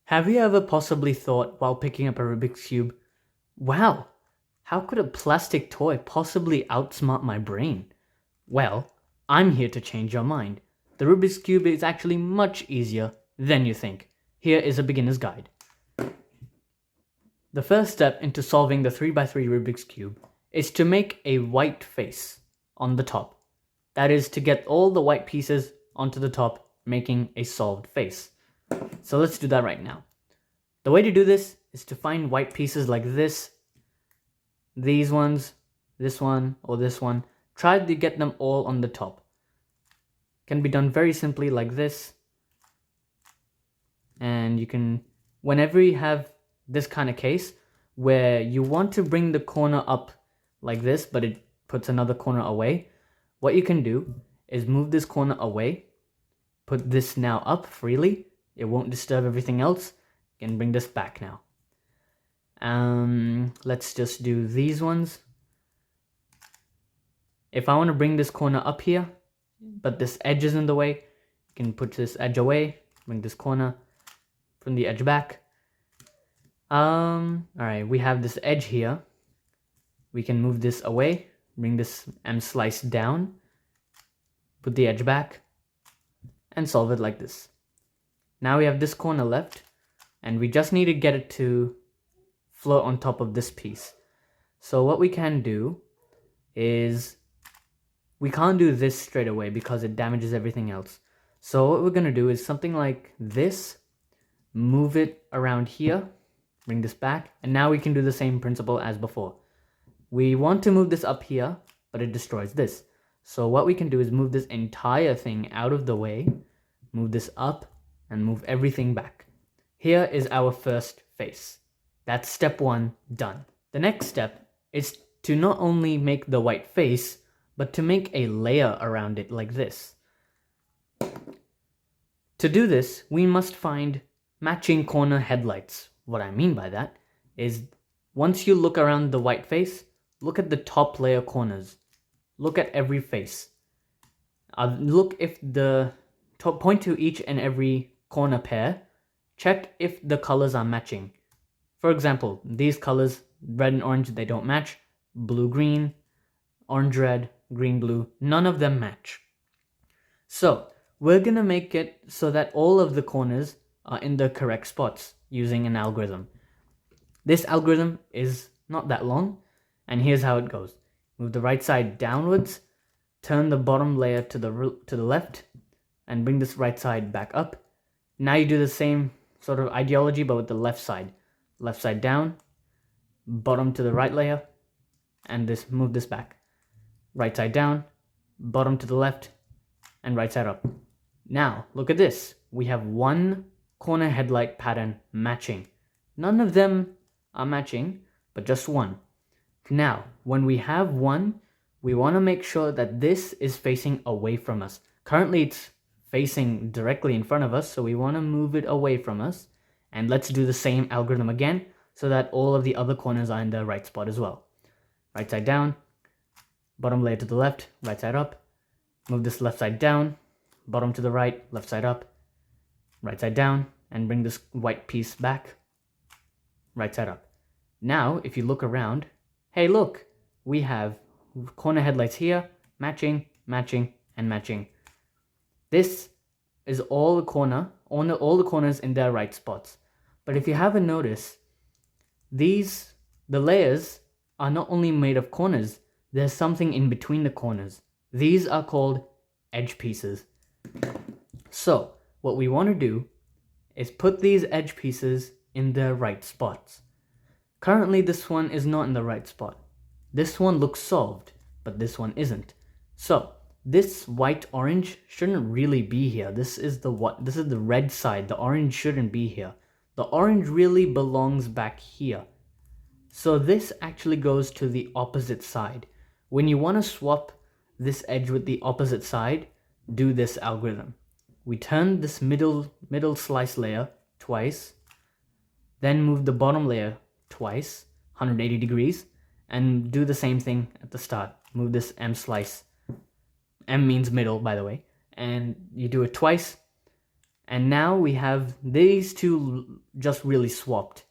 Have you ever possibly thought while picking up a Rubik's Cube, wow, how could a plastic toy possibly outsmart my brain? Well, I'm here to change your mind. The Rubik's Cube is actually much easier than you think. Here is a beginner's guide. The first step into solving the 3x3 Rubik's Cube is to make a white face on the top. That is to get all the white pieces onto the top, making a solved face. So let's do that right now. The way to do this is to find white pieces like this, these ones, this one, or this one. Try to get them all on the top. Can be done very simply like this. And you can, whenever you have this kind of case where you want to bring the corner up like this, but it puts another corner away, what you can do is move this corner away, put this now up freely. It won't disturb everything else. You can bring this back now. Let's just do these ones. If I want to bring this corner up here, but this edge is in the way, you can put this edge away, bring this corner from the edge back. Alright, we have this edge here. We can move this away, bring this M slice down, put the edge back, and solve it like this. Now we have this corner left, and we just need to get it to float on top of this piece. So what we can do is, we can't do this straight away because it damages everything else. So what we're going to do is something like this, move it around here, bring this back, and now we can do the same principle as before. We want to move this up here, but it destroys this. So what we can do is move this entire thing out of the way, move this up, and move everything back. Here is our first face. That's step 1 done. The next step is to not only make the white face, but to make a layer around it like this. To do this, we must find matching corner headlights. What I mean by that is, once you look around the white face, look at the top layer corners. Look at every face. Look if the top, point to each and every corner pair. Check if the colors are matching. For example, these colors, red and orange, they don't match. Blue, green, orange, red, green, blue, none of them match. So we're gonna make it so that all of the corners are in the correct spots using an algorithm. This algorithm is not that long, and here's how it goes. Move the right side downwards, turn the bottom layer to the left, and bring this right side back up. Now you do the same sort of ideology, but with the left side. Left side down, bottom to the right layer, and move this back. Right side down, bottom to the left, and right side up. Now, look at this. We have one corner headlight pattern matching. None of them are matching, but just one. Now, when we have one, we want to make sure that this is facing away from us. Currently, it's facing directly in front of us, so we want to move it away from us. And let's do the same algorithm again, so that all of the other corners are in the right spot as well. Right side down, bottom layer to the left, right side up. Move this left side down, bottom to the right, left side up, right side down, and bring this white piece back, right side up. Now, if you look around, hey look, we have corner headlights here, matching, matching, and matching. This is all the corners in their right spots. But if you haven't noticed, the layers are not only made of corners, there's something in between the corners. These are called edge pieces. So what we want to do is put these edge pieces in their right spots. Currently this one is not in the right spot. This one looks solved, but this one isn't. So this white orange shouldn't really be here. This is the red side. The orange shouldn't be here. The orange really belongs back here. So this actually goes to the opposite side. When you want to swap this edge with the opposite side, do this algorithm. We turn this middle slice layer twice, then move the bottom layer twice, 180 degrees, and do the same thing at the start. Move this M slice. M means middle, by the way. And you do it twice. And now we have these two just really swapped.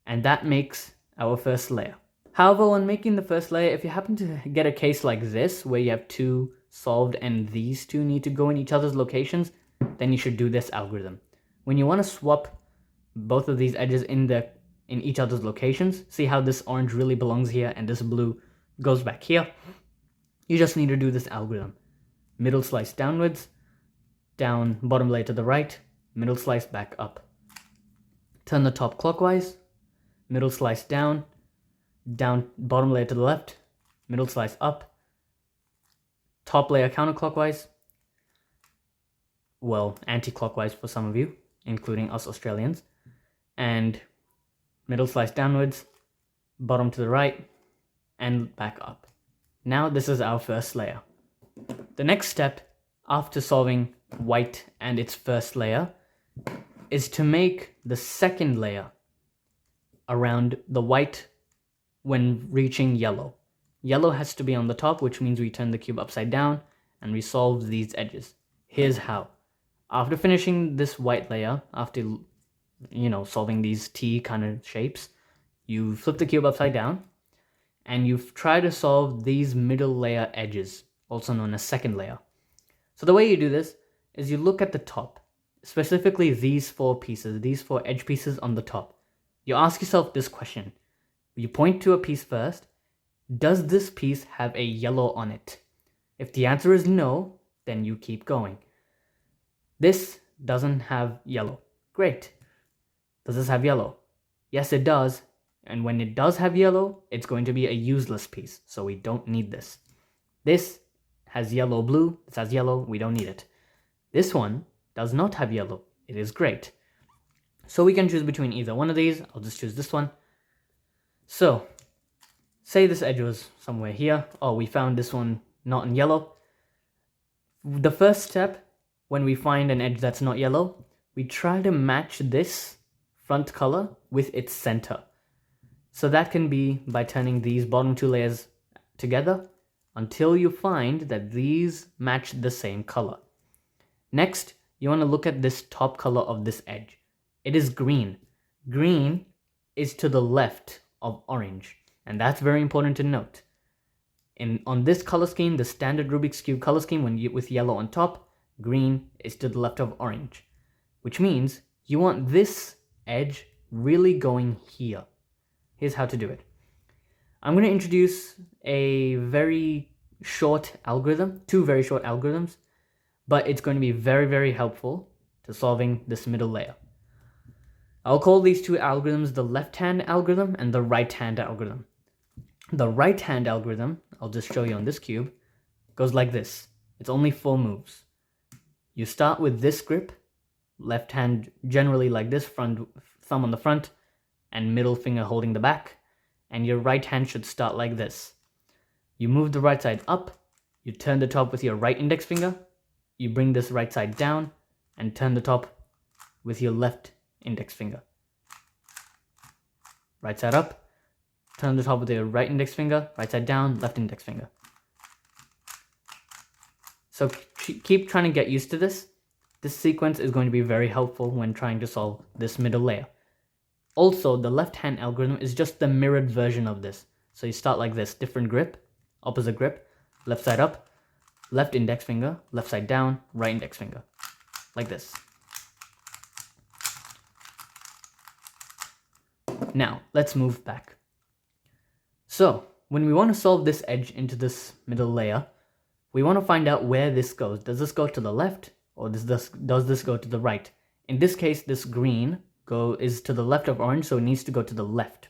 And that makes our first layer. However, when making the first layer, if you happen to get a case like this, where you have 2 solved and these 2 need to go in each other's locations, then you should do this algorithm. When you want to swap both of these edges in each other's locations, see how this orange really belongs here and this blue goes back here? You just need to do this algorithm. Middle slice downwards, down bottom layer to the right, middle slice back up. Turn the top clockwise, middle slice down, down bottom layer to the left, middle slice up, top layer counterclockwise, well, anti-clockwise for some of you, including us Australians, and middle slice downwards, bottom to the right, and back up. Now this is our first layer. The next step after solving white and its first layer is to make the second layer around the white when reaching yellow. Yellow has to be on the top, which means we turn the cube upside down and we solve these edges. Here's how. After finishing this white layer, after solving these T kind of shapes, you flip the cube upside down and you try to solve these middle layer edges, also known as second layer. So the way you do this is you look at the top, specifically these 4 pieces, these 4 edge pieces on the top. You ask yourself this question. You point to a piece first. Does this piece have a yellow on it? If the answer is no, then you keep going. This doesn't have yellow. Great. Does this have yellow? Yes, it does. And when it does have yellow, it's going to be a useless piece, so we don't need this. This has yellow, blue. This has yellow. We don't need it. This one does not have yellow. It is great. So we can choose between either one of these. I'll just choose this one. So, say this edge was somewhere here. Oh, we found this one not in yellow. The first step, when we find an edge that's not yellow, we try to match this front color with its center. So that can be by turning these bottom 2 layers together until you find that these match the same color. Next, you want to look at this top color of this edge. It is green. Green is to the left of orange, and that's very important to note. On this color scheme, the standard Rubik's Cube color scheme, with yellow on top, green is to the left of orange, which means you want this edge really going here. Here's how to do it. I'm going to introduce a very short algorithm, 2 very short algorithms, but it's going to be very, very helpful to solving this middle layer. I'll call these 2 algorithms the left-hand algorithm and the right-hand algorithm. The right-hand algorithm, I'll just show you on this cube, goes like this. It's only 4 moves. You start with this grip, left hand generally like this, front thumb on the front, and middle finger holding the back, and your right hand should start like this. You move the right side up, you turn the top with your right index finger, you bring this right side down, and turn the top with your left index finger. Right side up, turn the top with your right index finger, right side down, left index finger. So keep trying to get used to this. This sequence is going to be very helpful when trying to solve this middle layer. Also, the left-hand algorithm is just the mirrored version of this. So you start like this, different grip, opposite grip, left side up, left index finger, left side down, right index finger, like this. Now, let's move back. So, when we want to solve this edge into this middle layer, we want to find out where this goes. Does this go to the left, or does this go to the right? In this case, this green is to the left of orange, so it needs to go to the left.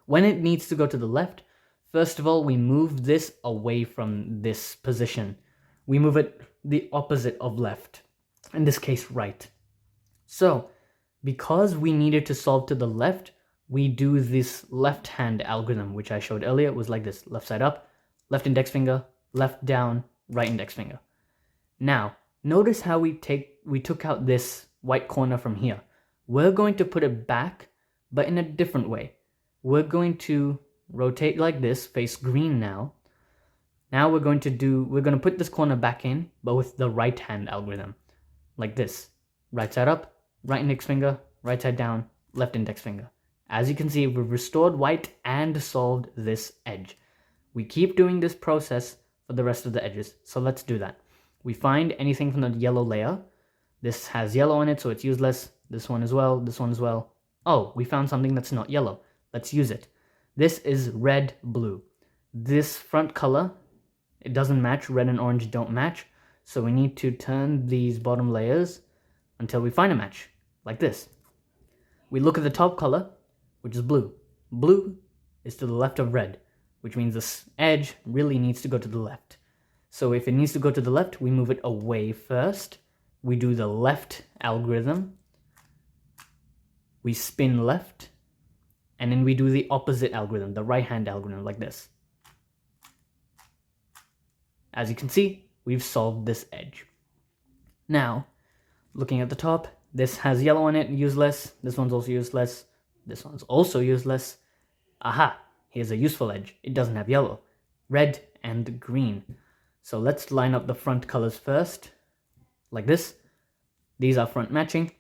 When it needs to go to the left, first of all, we move this away from this position. We move it the opposite of left, in this case, right. So, because we needed to solve to the left, we do this left-hand algorithm, which I showed earlier. It was like this, left side up, left index finger, left down, right index finger. Now, notice how we took out this white corner from here. We're going to put it back, but in a different way. We're going to rotate like this, face green now. Now we're going to put this corner back in, but with the right hand algorithm. Like this. Right side up, right index finger, right side down, left index finger. As you can see, we've restored white and solved this edge. We keep doing this process for the rest of the edges, so let's do that. We find anything from the yellow layer. This has yellow on it, so it's useless. This one as well, this one as well. Oh, we found something that's not yellow. Let's use it. This is red, blue. This front color, it doesn't match. Red and orange don't match. So we need to turn these bottom layers until we find a match, like this. We look at the top color, which is blue. Blue is to the left of red, which means this edge really needs to go to the left. So if it needs to go to the left, we move it away first. We do the left algorithm. We spin left, and then we do the opposite algorithm, the right-hand algorithm, like this. As you can see, we've solved this edge. Now, looking at the top, this has yellow on it, useless. This one's also useless. This one's also useless. Aha, here's a useful edge. It doesn't have yellow. Red and green. So let's line up the front colors first, like this. These are front matching.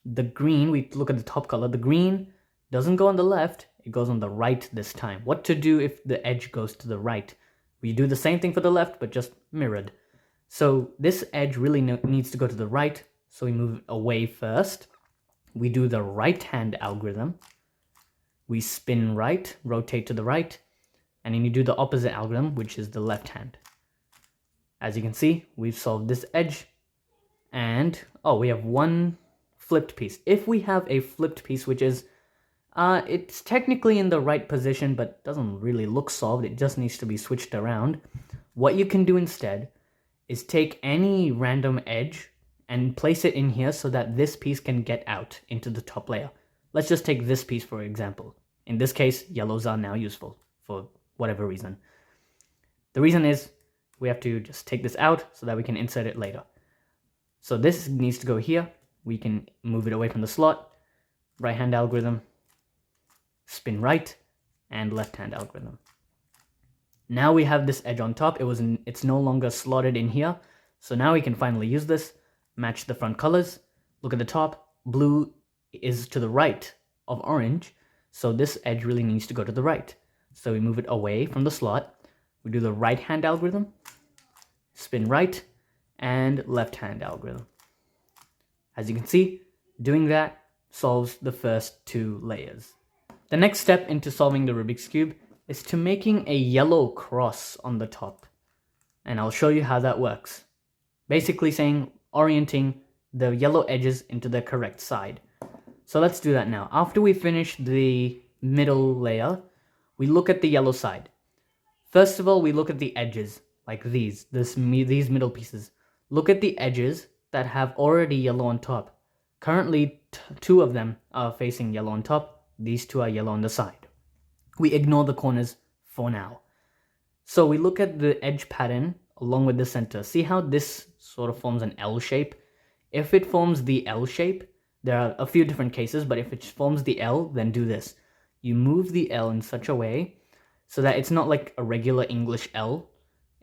The green, we look at the top color. The green doesn't go on the left, it goes on the right this time. What to do if the edge goes to the right? We do the same thing for the left, but just mirrored. So this edge really needs to go to the right, so we move it away first. We do the right-hand algorithm. We spin right, rotate to the right, and then you do the opposite algorithm, which is the left hand. As you can see, we've solved this edge, and oh, we have one flipped piece. If we have a flipped piece, which is, it's technically in the right position, but doesn't really look solved, it just needs to be switched around. What you can do instead is take any random edge and place it in here so that this piece can get out into the top layer. Let's just take this piece for example. In this case, yellows are now useful for whatever reason. The reason is we have to just take this out so that we can insert it later. So this needs to go here. We can move it away from the slot. Right-hand algorithm, spin right, and left-hand algorithm. Now we have this edge on top. It's no longer slotted in here. So now we can finally use this. Match the front colors. Look at the top. Blue is to the right of orange. So this edge really needs to go to the right. So we move it away from the slot. We do the right-hand algorithm, spin right, and left-hand algorithm. As you can see, doing that solves the first two layers. The next step into solving the Rubik's Cube is to making a yellow cross on the top. And I'll show you how that works. Basically saying, orienting the yellow edges into the correct side. So let's do that now. After we finish the middle layer, we look at the yellow side. First of all, we look at the edges, like these middle pieces. Look at the edges that have already yellow on top. Currently, two of them are facing yellow on top. These two are yellow on the side. We ignore the corners for now. So we look at the edge pattern along with the center. See how this sort of forms an L shape? If it forms the L shape, there are a few different cases, but if it forms the L, then do this. You move the L in such a way so that it's not like a regular English L.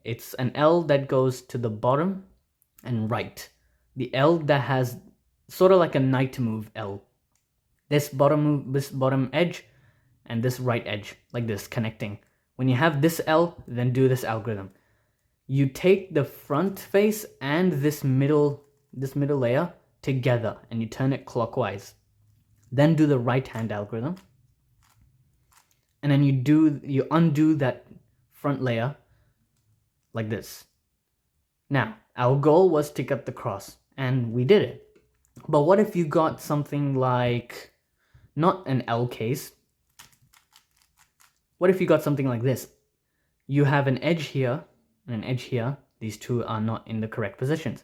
It's an L that goes to the bottom and right. The L that has sort of like a knight move L. This bottom edge and this right edge, like this, connecting. When you have this L, then do this algorithm. You take the front face and this middle layer together and you turn it clockwise. Then do the right-hand algorithm. And then you undo that front layer like this. Now, our goal was to get the cross, and we did it. But what if you got something like, not an L case, what if you got something like this? You have an edge here and an edge here. These two are not in the correct positions.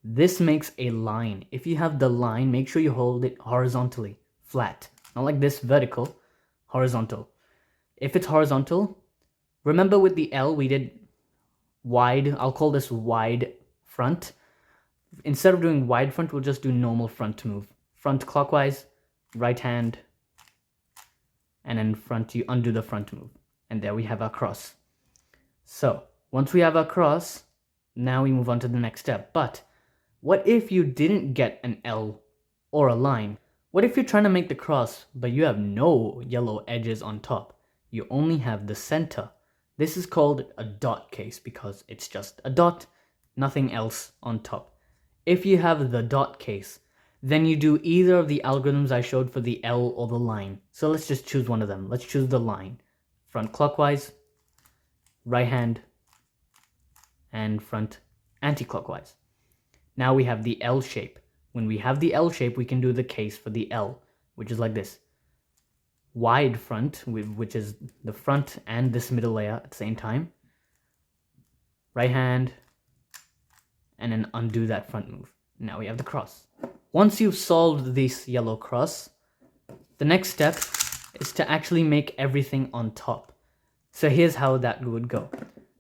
This makes a line. If you have the line, make sure you hold it horizontally, flat. Not like this, vertical, horizontal. If it's horizontal, remember with the L, we did wide. I'll call this wide front. Instead of doing wide front, we'll just do normal front move. Front clockwise, right hand, and then front, you undo the front move. And there we have our cross. So once we have our cross, now we move on to the next step. But what if you didn't get an L or a line? What if you're trying to make the cross, but you have no yellow edges on top? You only have the center. This is called a dot case because it's just a dot, nothing else on top. If you have the dot case, then you do either of the algorithms I showed for the L or the line. So let's just choose one of them. Let's choose the line. Front clockwise, right hand, and front anti-clockwise. Now we have the L shape. When we have the L shape, we can do the case for the L, which is like this. Wide front, which is the front and this middle layer at the same time. Right hand, and then undo that front move. Now we have the cross. Once you've solved this yellow cross, the next step is to actually make everything on top. So here's how that would go.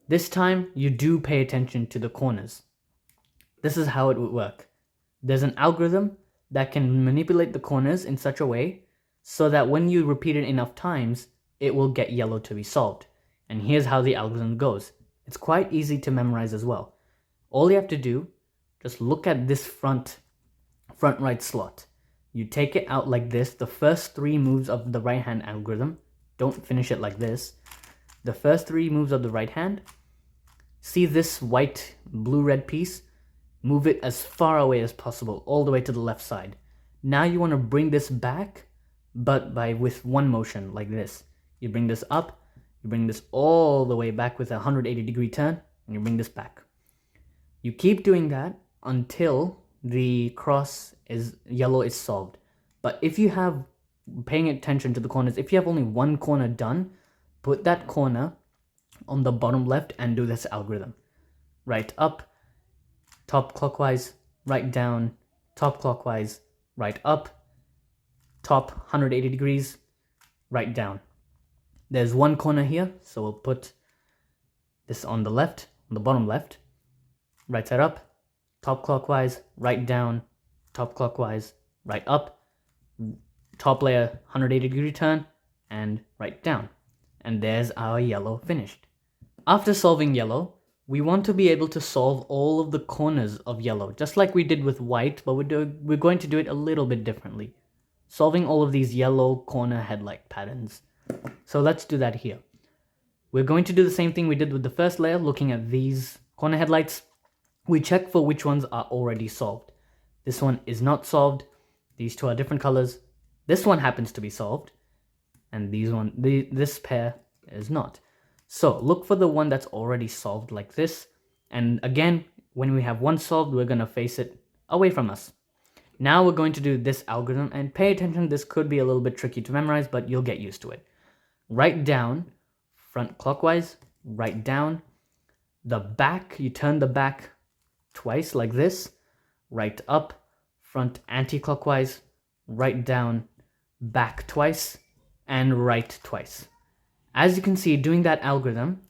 This time, you do pay attention to the corners. This is how it would work. There's an algorithm that can manipulate the corners in such a way so that when you repeat it enough times, it will get yellow to be solved. And here's how the algorithm goes. It's quite easy to memorize as well. All you have to do, just look at this front right slot. You take it out like this. The first 3 moves of the right hand algorithm, don't finish it like this. The first 3 moves of the right hand, see this white, blue, red piece? Move it as far away as possible, all the way to the left side. Now you want to bring this back, but with one motion, like this. You bring this up, you bring this all the way back with a 180-degree turn, and you bring this back. You keep doing that until the cross yellow is solved. But if you have, paying attention to the corners, if you have only one corner done, put that corner on the bottom left and do this algorithm. Right up, top clockwise, right down, top clockwise, right up, top 180 degrees, right down. There's one corner here, so we'll put this on the left, on the bottom left, right side up, top clockwise, right down, top clockwise, right up, top layer 180 degree turn, and right down. And there's our yellow finished. After solving yellow, we want to be able to solve all of the corners of yellow, just like we did with white, but we're going to do it a little bit differently. Solving all of these yellow corner headlight patterns. So let's do that here. We're going to do the same thing we did with the first layer, looking at these corner headlights. We check for which ones are already solved. This one is not solved. These two are different colors. This one happens to be solved. And this pair is not. So look for the one that's already solved like this. And again, when we have one solved, we're going to face it away from us. Now we're going to do this algorithm, and pay attention, this could be a little bit tricky to memorize, but you'll get used to it. Right down, front clockwise, right down. The back, you turn the back twice like this. Right up, front anti-clockwise, right down, back twice, and right twice. As you can see, doing that algorithm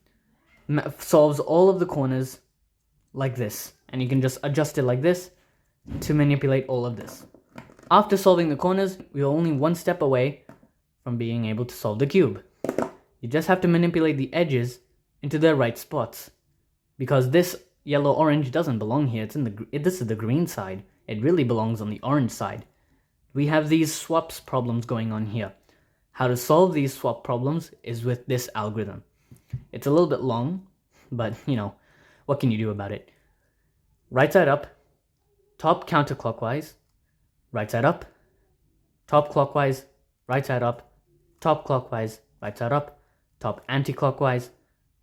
solves all of the corners like this. And you can just adjust it like this to manipulate all of this. After solving the corners, we're only one step away from being able to solve the cube. You just have to manipulate the edges into their right spots. Because this yellow-orange doesn't belong here. This is the green side. It really belongs on the orange side. We have these swaps problems going on here. How to solve these swap problems is with this algorithm. It's a little bit long, but what can you do about it? Right side up, top counterclockwise, right side up, top clockwise, right side up, top clockwise, right side up, top anti-clockwise,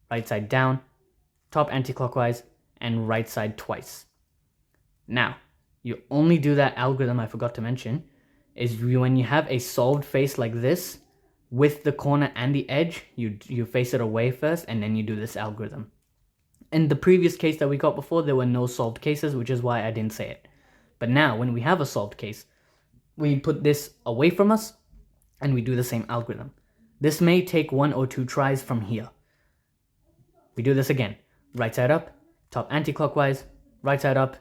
right side down, top anti-clockwise, and right side twice. Now, you only do that algorithm I forgot to mention, is when you have a solved face like this, with the corner and the edge, you face it away first, and then you do this algorithm. In the previous case that we got before, there were no solved cases, which is why I didn't say it. But now, when we have a solved case, we put this away from us, and we do the same algorithm. This may take 1 or 2 tries from here. We do this again. Right side up, top anti-clockwise, right side up,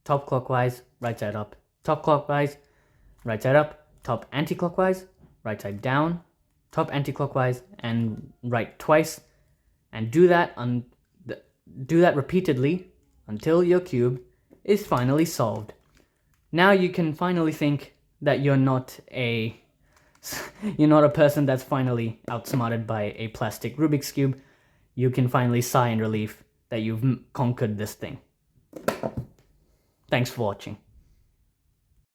top clockwise, right side up, top clockwise, right side up, top anti-clockwise, right side down, top anti-clockwise, and right twice. And do that repeatedly until your cube is finally solved. Now you can finally think, that you're not a person that's finally outsmarted by a plastic Rubik's Cube. You can finally sigh in relief that you've conquered this thing. Thanks for watching.